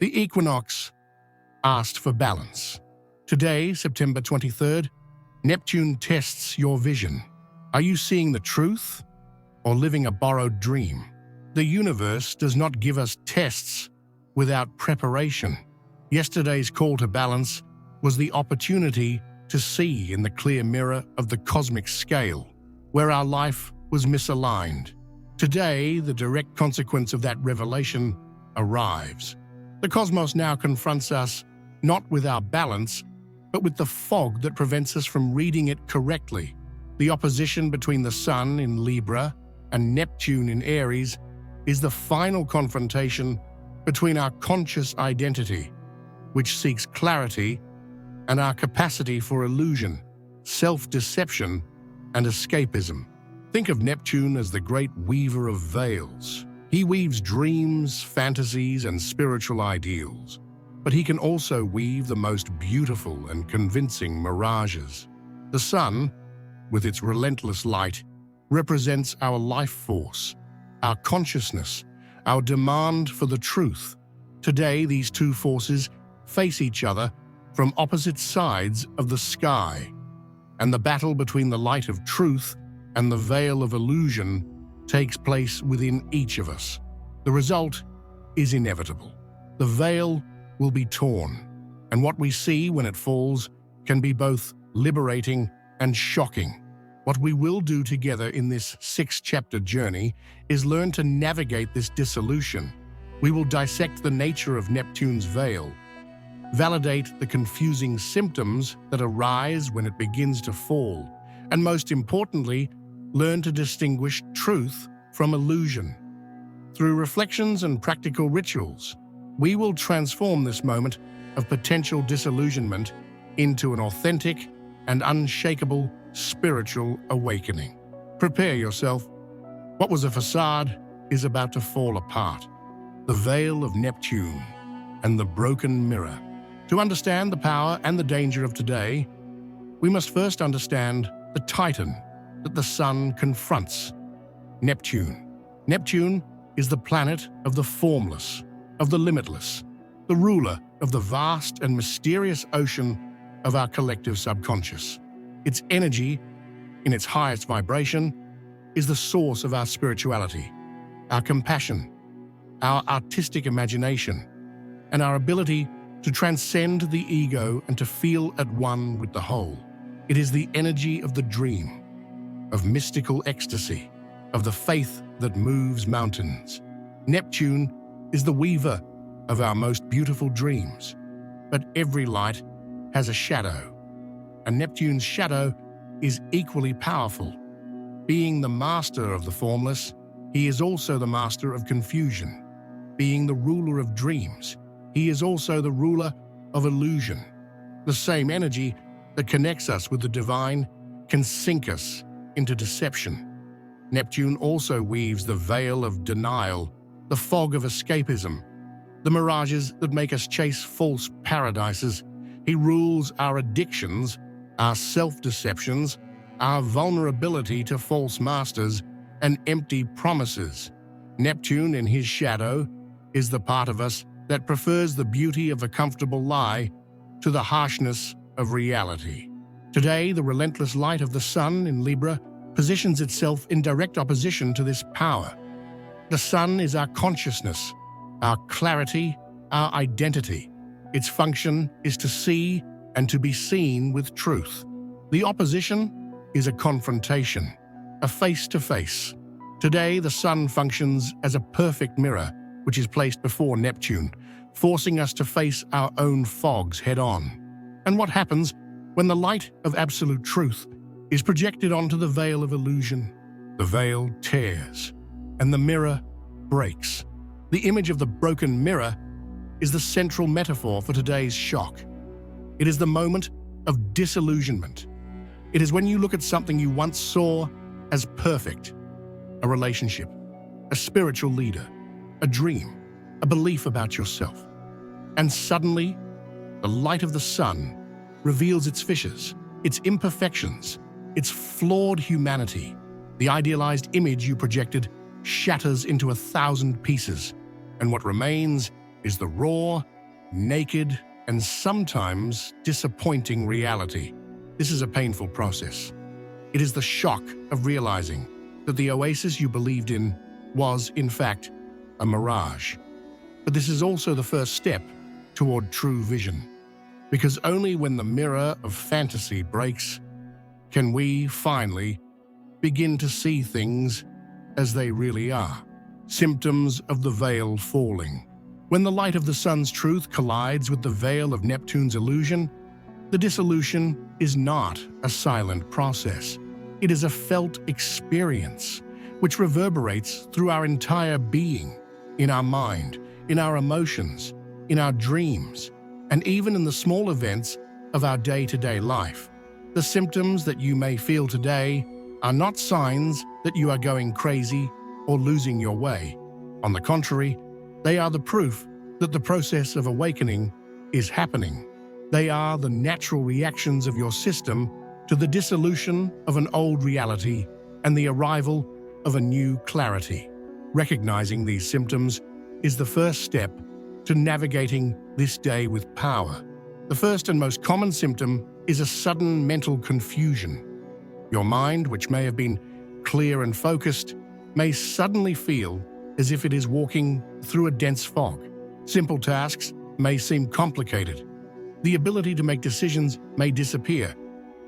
The equinox asked for balance. Today, September 23rd, Neptune tests your vision. Are you seeing the truth or living a borrowed dream? The universe does not give us tests without preparation. Yesterday's call to balance was the opportunity to see in the clear mirror of the cosmic scale where our life was misaligned. Today, the direct consequence of that revelation arrives. The cosmos now confronts us not with our balance, but with the fog that prevents us from reading it correctly. The opposition between the Sun in Libra and Neptune in Aries is the final confrontation between our conscious identity, which seeks clarity, and our capacity for illusion, self-deception, and escapism. Think of Neptune as the great weaver of veils. He weaves dreams, fantasies, and spiritual ideals, but he can also weave the most beautiful and convincing mirages. The Sun, with its relentless light, represents our life force, our consciousness, our demand for the truth. Today, these two forces face each other from opposite sides of the sky, and the battle between the light of truth and the veil of illusion takes place within each of us. The result is inevitable. The veil will be torn, and what we see when it falls can be both liberating and shocking. What we will do together in this 6-chapter journey is learn to navigate this dissolution. We will dissect the nature of Neptune's veil, validate the confusing symptoms that arise when it begins to fall, and most importantly, learn to distinguish truth from illusion. Through reflections and practical rituals, we will transform this moment of potential disillusionment into an authentic and unshakable spiritual awakening. Prepare yourself. What was a facade is about to fall apart. The veil of Neptune and the broken mirror. To understand the power and the danger of today, we must first understand the Titan that the Sun confronts, Neptune. Neptune is the planet of the formless, of the limitless, the ruler of the vast and mysterious ocean of our collective subconscious. Its energy, in its highest vibration, is the source of our spirituality, our compassion, our artistic imagination, and our ability to transcend the ego and to feel at one with the whole. It is the energy of the dream, of mystical ecstasy, of the faith that moves mountains. Neptune is the weaver of our most beautiful dreams. But every light has a shadow, and Neptune's shadow is equally powerful. Being the master of the formless, he is also the master of confusion. Being the ruler of dreams, he is also the ruler of illusion. The same energy that connects us with the divine can sink us into deception. Neptune also weaves the veil of denial, the fog of escapism, the mirages that make us chase false paradises. He rules our addictions, our self-deceptions, our vulnerability to false masters and empty promises. Neptune, in his shadow, is the part of us that prefers the beauty of a comfortable lie to the harshness of reality. Today, the relentless light of the Sun in Libra positions itself in direct opposition to this power. The Sun is our consciousness, our clarity, our identity. Its function is to see and to be seen with truth. The opposition is a confrontation, a face-to-face. Today, the Sun functions as a perfect mirror, which is placed before Neptune, forcing us to face our own fogs head-on. And what happens when the light of absolute truth is projected onto the veil of illusion? The veil tears, and the mirror breaks. The image of the broken mirror is the central metaphor for today's shock. It is the moment of disillusionment. It is when you look at something you once saw as perfect, a relationship, a spiritual leader, a dream, a belief about yourself. And suddenly, the light of the Sun reveals its fissures, its imperfections, its flawed humanity. The idealized image you projected shatters into 1,000 pieces, and what remains is the raw, naked, and sometimes disappointing reality. This is a painful process. It is the shock of realizing that the oasis you believed in was, in fact, a mirage. But this is also the first step toward true vision, because only when the mirror of fantasy breaks can we finally begin to see things as they really are. Symptoms of the veil falling. When the light of the sun's truth collides with the veil of Neptune's illusion, the dissolution is not a silent process. It is a felt experience which reverberates through our entire being, in our mind, in our emotions, in our dreams, and even in the small events of our day-to-day life. The symptoms that you may feel today are not signs that you are going crazy or losing your way. On the contrary, they are the proof that the process of awakening is happening. They are the natural reactions of your system to the dissolution of an old reality and the arrival of a new clarity. Recognizing these symptoms is the first step to navigating this day with power. The first and most common symptom is a sudden mental confusion. Your mind, which may have been clear and focused, may suddenly feel as if it is walking through a dense fog. Simple tasks may seem complicated. The ability to make decisions may disappear,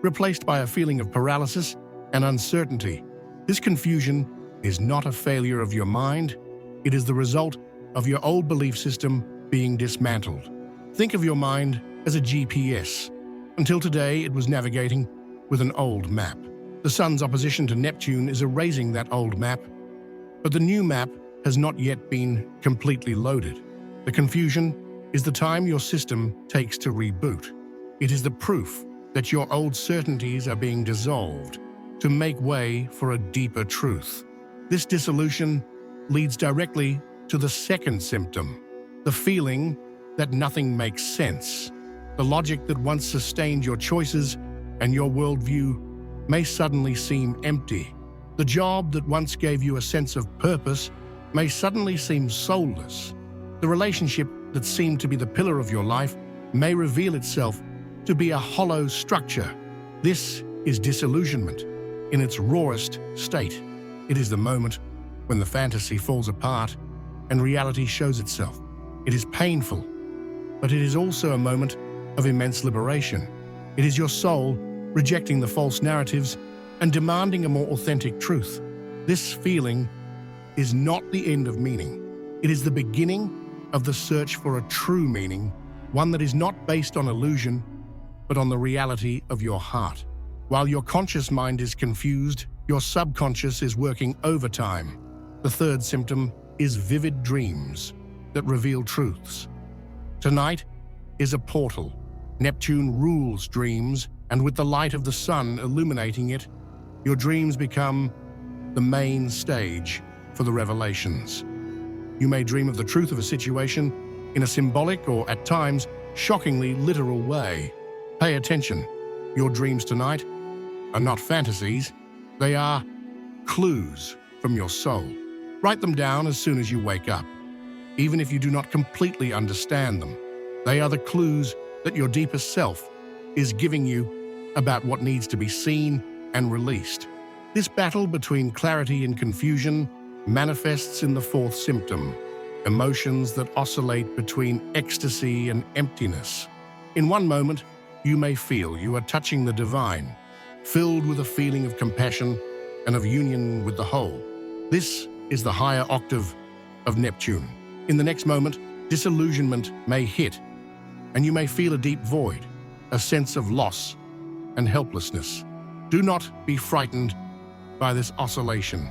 replaced by a feeling of paralysis and uncertainty. This confusion is not a failure of your mind. It is the result of your old belief system being dismantled. Think of your mind as a GPS. Until today, it was navigating with an old map. The sun's opposition to Neptune is erasing that old map, but the new map has not yet been completely loaded. The confusion is the time your system takes to reboot. It is the proof that your old certainties are being dissolved to make way for a deeper truth. This dissolution leads directly to the second symptom, the feeling that nothing makes sense. The logic that once sustained your choices and your worldview may suddenly seem empty. The job that once gave you a sense of purpose may suddenly seem soulless. The relationship that seemed to be the pillar of your life may reveal itself to be a hollow structure. This is disillusionment in its rawest state. It is the moment when the fantasy falls apart and reality shows itself. It is painful, but it is also a moment of immense liberation. It is your soul rejecting the false narratives and demanding a more authentic truth. This feeling is not the end of meaning. It is the beginning of the search for a true meaning, one that is not based on illusion, but on the reality of your heart. While your conscious mind is confused, your subconscious is working overtime. The third symptom is vivid dreams that reveal truths. Tonight is a portal. Neptune rules dreams, and with the light of the sun illuminating it, your dreams become the main stage for the revelations. You may dream of the truth of a situation in a symbolic or, at times, shockingly literal way. Pay attention. Your dreams tonight are not fantasies. They are clues from your soul. Write them down as soon as you wake up, even if you do not completely understand them. They are the clues that your deepest self is giving you about what needs to be seen and released. This battle between clarity and confusion manifests in the fourth symptom, emotions that oscillate between ecstasy and emptiness. In one moment, you may feel you are touching the divine, filled with a feeling of compassion and of union with the whole. This is the higher octave of Neptune. In the next moment, disillusionment may hit, and you may feel a deep void, a sense of loss and helplessness. Do not be frightened by this oscillation.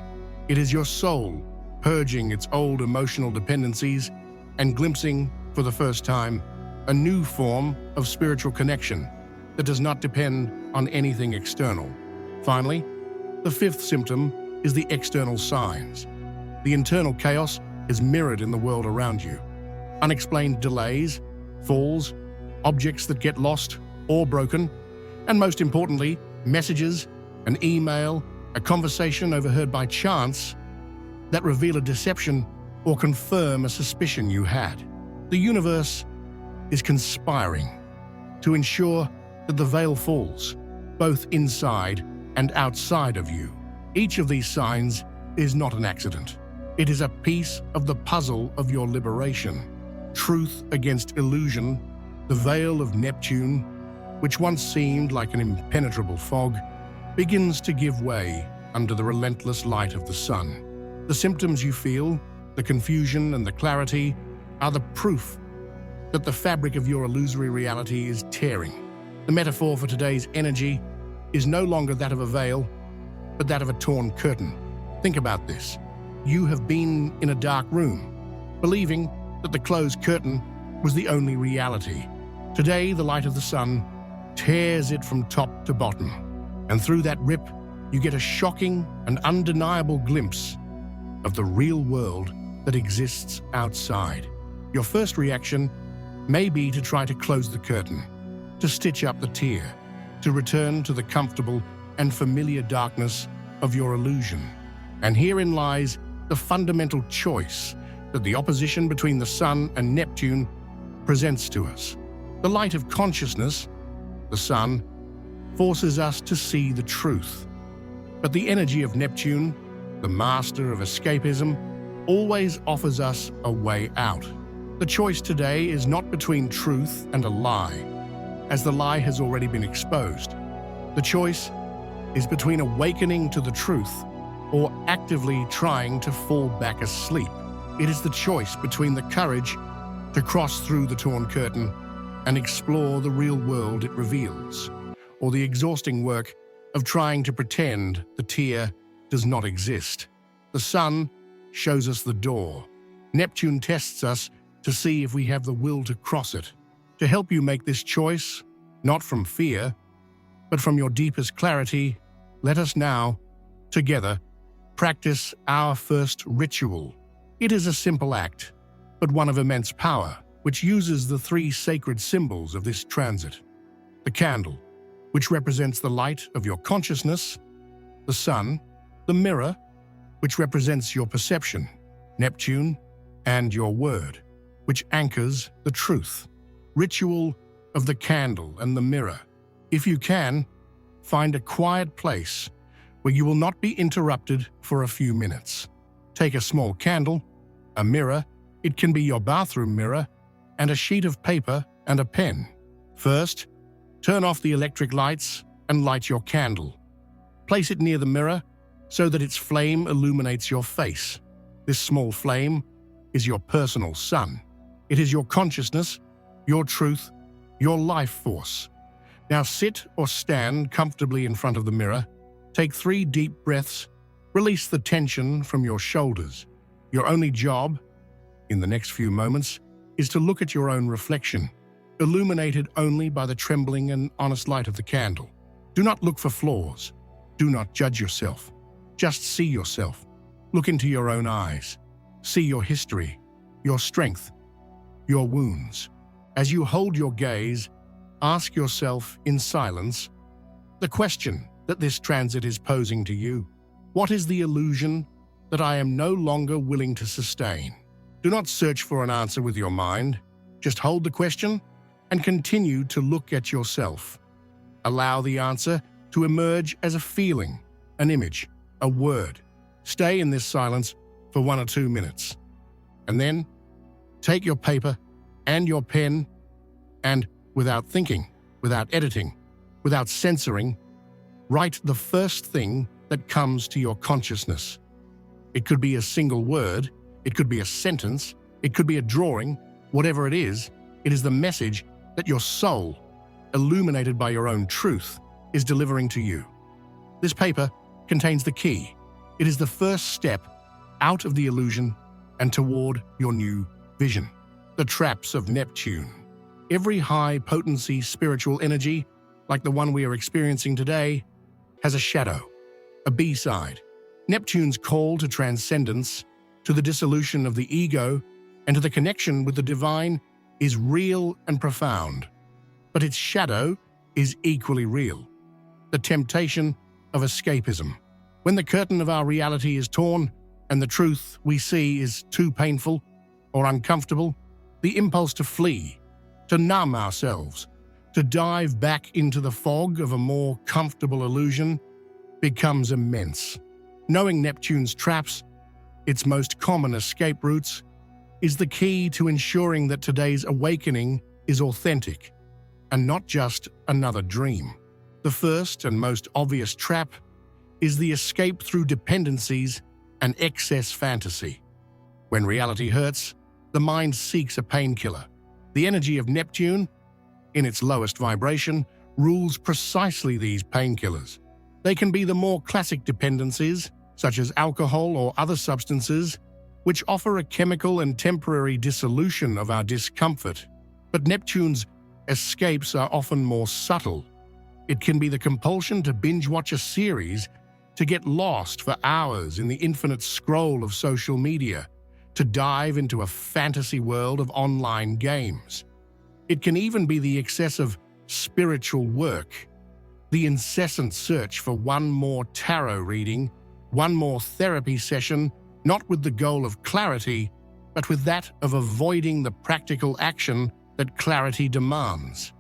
It is your soul purging its old emotional dependencies and glimpsing, for the first time, a new form of spiritual connection that does not depend on anything external. Finally, the fifth symptom is the external signs. The internal chaos is mirrored in the world around you. Unexplained delays, falls, objects that get lost or broken, and most importantly, messages, an email, a conversation overheard by chance that reveal a deception or confirm a suspicion you had. The universe is conspiring to ensure that the veil falls, both inside and outside of you. Each of these signs is not an accident. It is a piece of the puzzle of your liberation. Truth against illusion, the veil of Neptune, which once seemed like an impenetrable fog, begins to give way under the relentless light of the sun. The symptoms you feel, the confusion and the clarity, are the proof that the fabric of your illusory reality is tearing. The metaphor for today's energy is no longer that of a veil, but that of a torn curtain. Think about this. You have been in a dark room, believing that the closed curtain was the only reality. Today, the light of the sun tears it from top to bottom, and through that rip, you get a shocking and undeniable glimpse of the real world that exists outside. Your first reaction may be to try to close the curtain, to stitch up the tear, to return to the comfortable and familiar darkness of your illusion. And herein lies the fundamental choice that the opposition between the sun and Neptune presents to us. The light of consciousness, the sun, forces us to see the truth. But the energy of Neptune, the master of escapism, always offers us a way out. The choice today is not between truth and a lie, as the lie has already been exposed. The choice is between awakening to the truth or actively trying to fall back asleep. It is the choice between the courage to cross through the torn curtain and explore the real world it reveals, or the exhausting work of trying to pretend the tear does not exist. The sun shows us the door. Neptune tests us to see if we have the will to cross it. To help you make this choice, not from fear, but from your deepest clarity, let us now, together, practice our first ritual. It is a simple act, but one of immense power, which uses the three sacred symbols of this transit. The candle, which represents the light of your consciousness, the sun, the mirror, which represents your perception, Neptune, and your word, which anchors the truth. Ritual of the candle and the mirror. If you can, find a quiet place where you will not be interrupted for a few minutes. Take a small candle, a mirror, it can be your bathroom mirror, and a sheet of paper and a pen. First, turn off the electric lights and light your candle. Place it near the mirror so that its flame illuminates your face. This small flame is your personal sun. It is your consciousness, your truth, your life force. Now sit or stand comfortably in front of the mirror. Take 3 deep breaths. Release the tension from your shoulders. Your only job, in the next few moments, is to look at your own reflection, illuminated only by the trembling and honest light of the candle. Do not look for flaws. Do not judge yourself. Just see yourself. Look into your own eyes. See your history, your strength, your wounds. As you hold your gaze, ask yourself in silence the question that this transit is posing to you. What is the illusion that I am no longer willing to sustain? Do not search for an answer with your mind. Just hold the question and continue to look at yourself. Allow the answer to emerge as a feeling, an image, a word. Stay in this silence for 1 or 2 minutes. And then take your paper and your pen and, without thinking, without editing, without censoring, write the first thing that comes to your consciousness. It could be a single word, it could be a sentence, it could be a drawing. Whatever it is the message that your soul, illuminated by your own truth, is delivering to you. This paper contains the key. It is the first step out of the illusion and toward your new vision. The traps of Neptune. Every high-potency spiritual energy, like the one we are experiencing today, has a shadow, a B-side. Neptune's call to transcendence, to the dissolution of the ego, and to the connection with the divine is real and profound. But its shadow is equally real. The temptation of escapism. When the curtain of our reality is torn and the truth we see is too painful or uncomfortable, the impulse to flee, to numb ourselves, to dive back into the fog of a more comfortable illusion, becomes immense. Knowing Neptune's traps, its most common escape routes, is the key to ensuring that today's awakening is authentic and not just another dream. The first and most obvious trap is the escape through dependencies and excess fantasy. When reality hurts, the mind seeks a painkiller. The energy of Neptune, in its lowest vibration, rules precisely these painkillers. They can be the more classic dependencies, such as alcohol or other substances, which offer a chemical and temporary dissolution of our discomfort. But Neptune's escapes are often more subtle. It can be the compulsion to binge-watch a series, to get lost for hours in the infinite scroll of social media, to dive into a fantasy world of online games. It can even be the excessive spiritual work, the incessant search for one more tarot reading, one more therapy session, not with the goal of clarity, but with that of avoiding the practical action that clarity demands.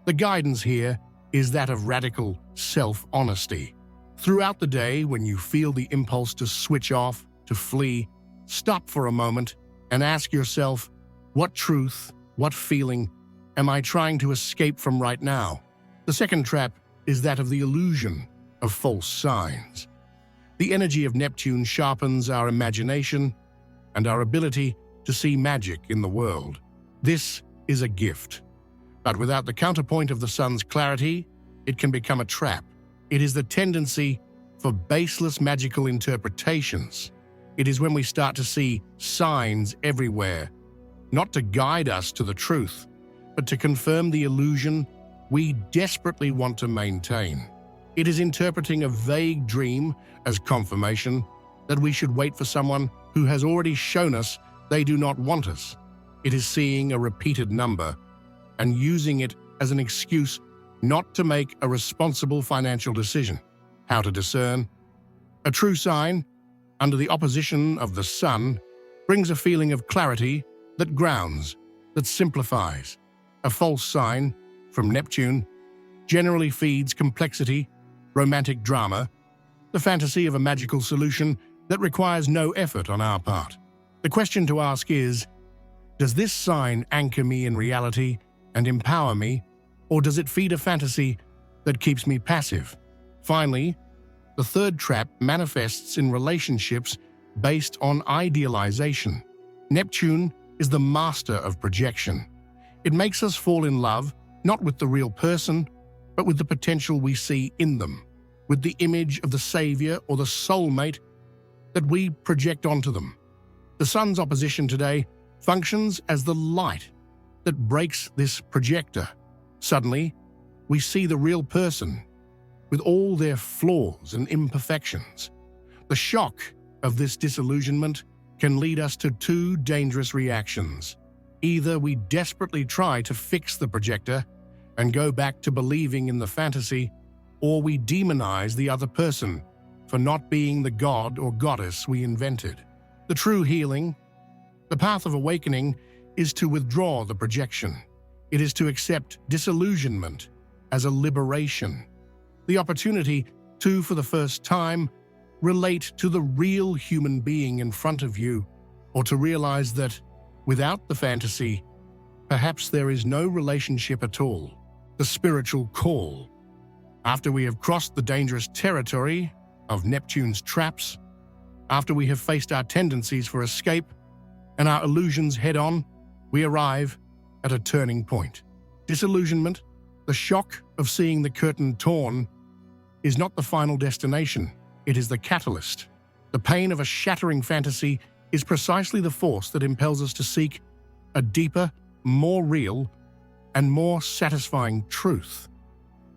The guidance here is that of radical self-honesty. Throughout the day, when you feel the impulse to switch off, to flee, stop for a moment and ask yourself, what truth, what feeling am I trying to escape from right now? The second trap is that of the illusion of false signs. The energy of Neptune sharpens our imagination and our ability to see magic in the world. This is a gift. But without the counterpoint of the sun's clarity, it can become a trap. It is the tendency for baseless magical interpretations. It is when we start to see signs everywhere, not to guide us to the truth, but to confirm the illusion we desperately want to maintain. It is interpreting a vague dream as confirmation that we should wait for someone who has already shown us they do not want us. It is seeing a repeated number and using it as an excuse not to make a responsible financial decision. How to discern? A true sign, under the opposition of the sun, brings a feeling of clarity that grounds, that simplifies. A false sign, from Neptune, generally feeds complexity, romantic drama, the fantasy of a magical solution that requires no effort on our part. The question to ask is, does this sign anchor me in reality and empower me, or does it feed a fantasy that keeps me passive? Finally, the third trap manifests in relationships based on idealization. Neptune is the master of projection. It makes us fall in love, not with the real person, but with the potential we see in them, with the image of the savior or the soulmate that we project onto them. The sun's opposition today functions as the light that breaks this projector. Suddenly, we see the real person with all their flaws and imperfections. The shock of this disillusionment can lead us to two dangerous reactions. Either we desperately try to fix the projector and go back to believing in the fantasy, or we demonize the other person for not being the god or goddess we invented. The true healing, the path of awakening, is to withdraw the projection. It is to accept disillusionment as a liberation. The opportunity to, for the first time, relate to the real human being in front of you, or to realize that, without the fantasy, perhaps there is no relationship at all. The spiritual call. After we have crossed the dangerous territory of Neptune's traps, after we have faced our tendencies for escape and our illusions head-on, we arrive at a turning point. Disillusionment, the shock of seeing the curtain torn, is not the final destination. It is the catalyst. The pain of a shattering fantasy is precisely the force that impels us to seek a deeper, more real, and more satisfying truth.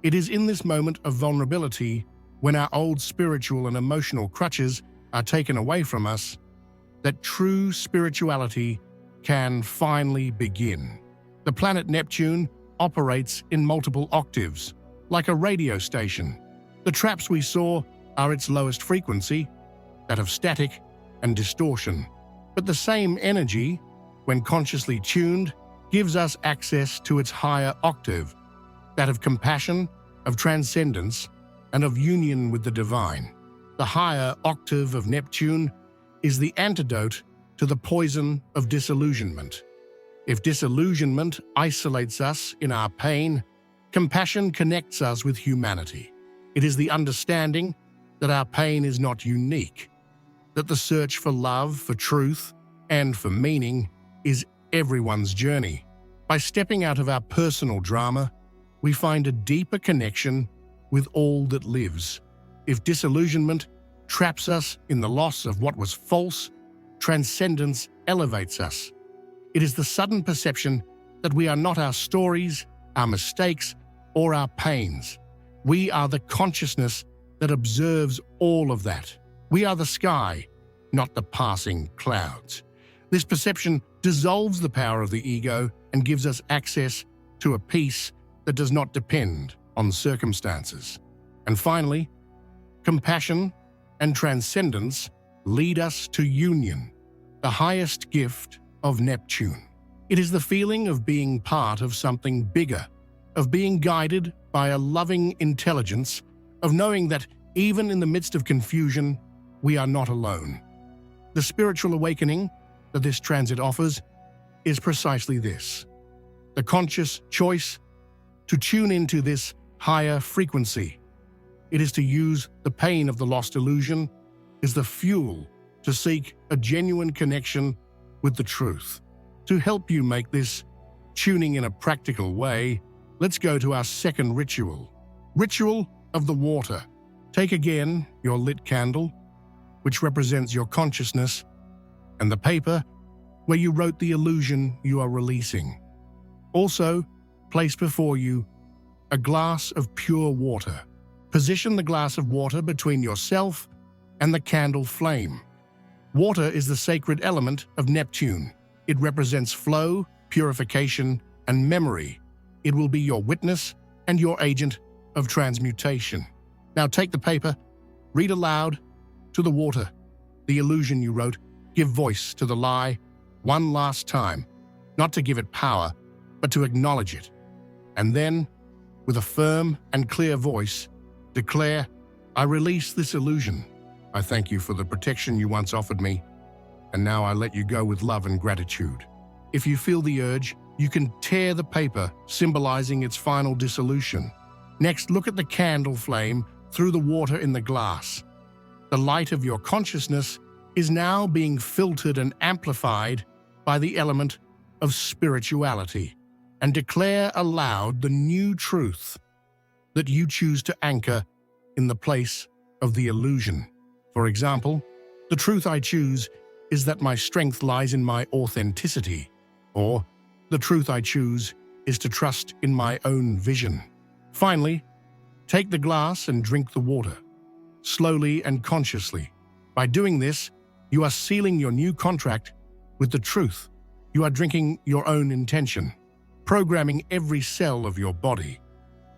It is in this moment of vulnerability, when our old spiritual and emotional crutches are taken away from us, that true spirituality can finally begin. The planet Neptune operates in multiple octaves, like a radio station. The traps we saw are its lowest frequency, that of static and distortion. But the same energy, when consciously tuned, gives us access to its higher octave, that of compassion, of transcendence, and of union with the divine. The higher octave of Neptune is the antidote to the poison of disillusionment. If disillusionment isolates us in our pain, compassion connects us with humanity. It is the understanding that our pain is not unique, that the search for love, for truth, and for meaning is everyone's journey. By stepping out of our personal drama, we find a deeper connection with all that lives. If disillusionment traps us in the loss of what was false, transcendence elevates us. It is the sudden perception that we are not our stories, our mistakes, or our pains. We are the consciousness that observes all of that. We are the sky, not the passing clouds. This perception dissolves the power of the ego and gives us access to a peace that does not depend on circumstances. And finally, compassion and transcendence lead us to union, the highest gift of Neptune. It is the feeling of being part of something bigger, of being guided by a loving intelligence, of knowing that even in the midst of confusion, we are not alone. The spiritual awakening that this transit offers is precisely this: the conscious choice to tune into this higher frequency. It is to use the pain of the lost illusion as the fuel to seek a genuine connection with the truth. To help you make this tuning in a practical way, let's go to our second ritual. Ritual of the water. Take again your lit candle, which represents your consciousness, and the paper where you wrote the illusion you are releasing. Also, place before you a glass of pure water. Position the glass of water between yourself and the candle flame. Water is the sacred element of Neptune. It represents flow, purification, and memory. It will be your witness and your agent of transmutation. Now take the paper, read aloud to the water the illusion you wrote, give voice to the lie one last time, not to give it power, but to acknowledge it. And then, with a firm and clear voice, declare, I release this illusion. I thank you for the protection you once offered me, and now I let you go with love and gratitude. If you feel the urge, you can tear the paper, symbolizing its final dissolution. Next, look at the candle flame through the water in the glass. The light of your consciousness is now being filtered and amplified by the element of spirituality, and declare aloud the new truth that you choose to anchor in the place of the illusion. For example, the truth I choose is that my strength lies in my authenticity, or the truth I choose is to trust in my own vision. Finally, take the glass and drink the water, slowly and consciously. By doing this, you are sealing your new contract with the truth. You are drinking your own intention, programming every cell of your body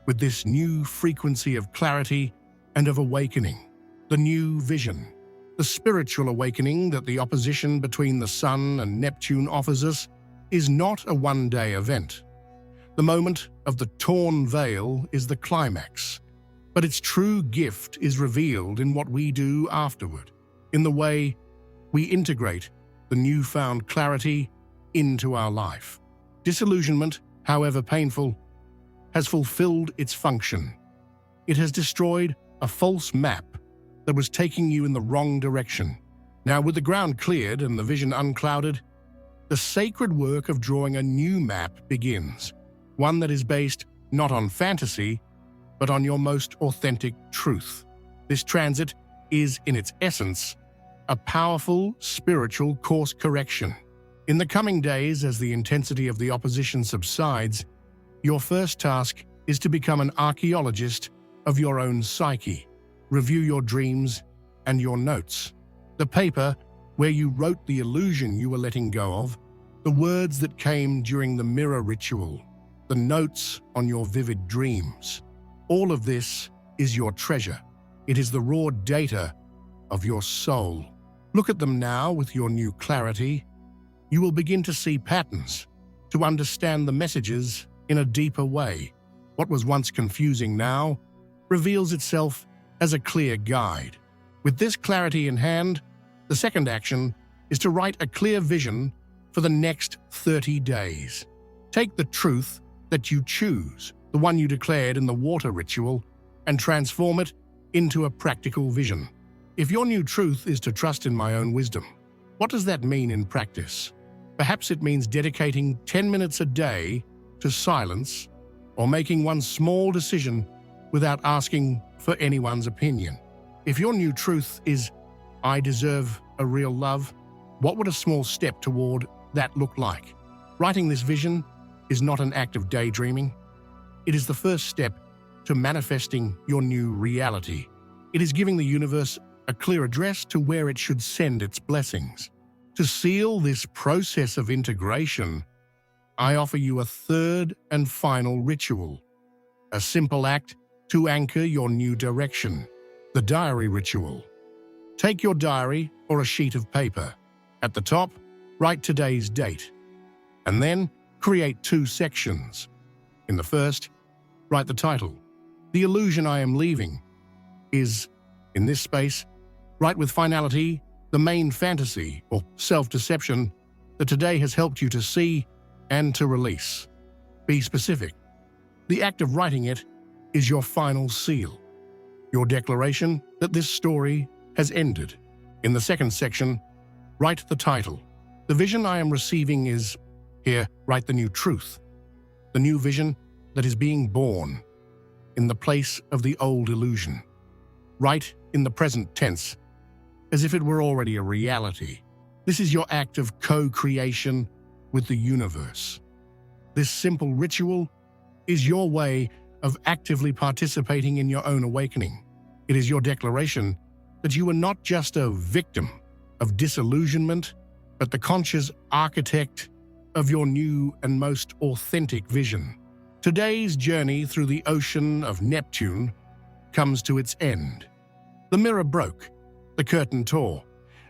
with this new frequency of clarity and of awakening, the new vision. The spiritual awakening that the opposition between the Sun and Neptune offers us is not a one-day event. The moment of the torn veil is the climax, but its true gift is revealed in what we do afterward, in the way we integrate the newfound clarity into our life. Disillusionment, however painful, has fulfilled its function. It has destroyed a false map that was taking you in the wrong direction. Now, with the ground cleared and the vision unclouded, the sacred work of drawing a new map begins, one that is based not on fantasy, but on your most authentic truth. This transit is, in its essence, a powerful spiritual course correction. In the coming days, as the intensity of the opposition subsides, your first task is to become an archaeologist of your own psyche. Review your dreams and your notes. The paper where you wrote the illusion you were letting go of, the words that came during the mirror ritual, the notes on your vivid dreams. All of this is your treasure. It is the raw data of your soul. Look at them now with your new clarity. You will begin to see patterns, to understand the messages in a deeper way. What was once confusing now reveals itself as a clear guide. With this clarity in hand, the second action is to write a clear vision for the next 30 days. Take the truth that you choose, the one you declared in the water ritual, and transform it into a practical vision. If your new truth is to trust in my own wisdom, what does that mean in practice? Perhaps it means dedicating 10 minutes a day to silence or making one small decision without asking for anyone's opinion. If your new truth is, I deserve a real love, what would a small step toward that look like? Writing this vision is not an act of daydreaming. It is the first step to manifesting your new reality. It is giving the universe a clear address to where it should send its blessings. To seal this process of integration, I offer you a third and final ritual, a simple act to anchor your new direction, the diary ritual. Take your diary or a sheet of paper. At the top, write today's date, and then create 2 sections. In the first, write the title. The illusion I am leaving is, in this space, write with finality the main fantasy or self-deception that today has helped you to see and to release. Be specific. The act of writing it is your final seal, your declaration that this story has ended. In the second section, write the title. The vision I am receiving is, here, write the new truth, the new vision that is being born in the place of the old illusion. Write in the present tense, as if it were already a reality. This is your act of co-creation with the universe. This simple ritual is your way of actively participating in your own awakening. It is your declaration that you are not just a victim of disillusionment, but the conscious architect of your new and most authentic vision. Today's journey through the ocean of Neptune comes to its end. The mirror broke, the curtain tore,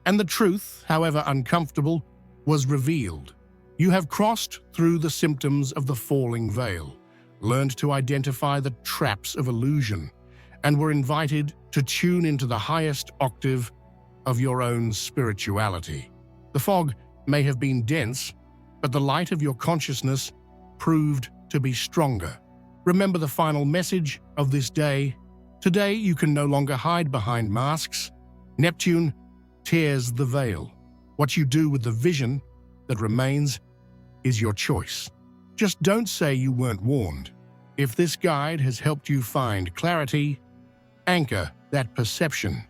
and the truth, however uncomfortable, was revealed. You have crossed through the symptoms of the falling veil, learned to identify the traps of illusion, and were invited to tune into the highest octave of your own spirituality. The fog may have been dense, but the light of your consciousness proved to be stronger. Remember the final message of this day. Today you can no longer hide behind masks. Neptune tears the veil. What you do with the vision that remains is your choice. Just don't say you weren't warned. If this guide has helped you find clarity, anchor that perception.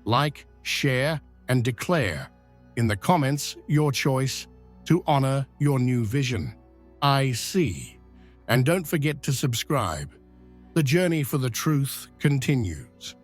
Like, share, and declare in the comments your choice to honor your new vision. I see. And don't forget to subscribe. The journey for the truth continues.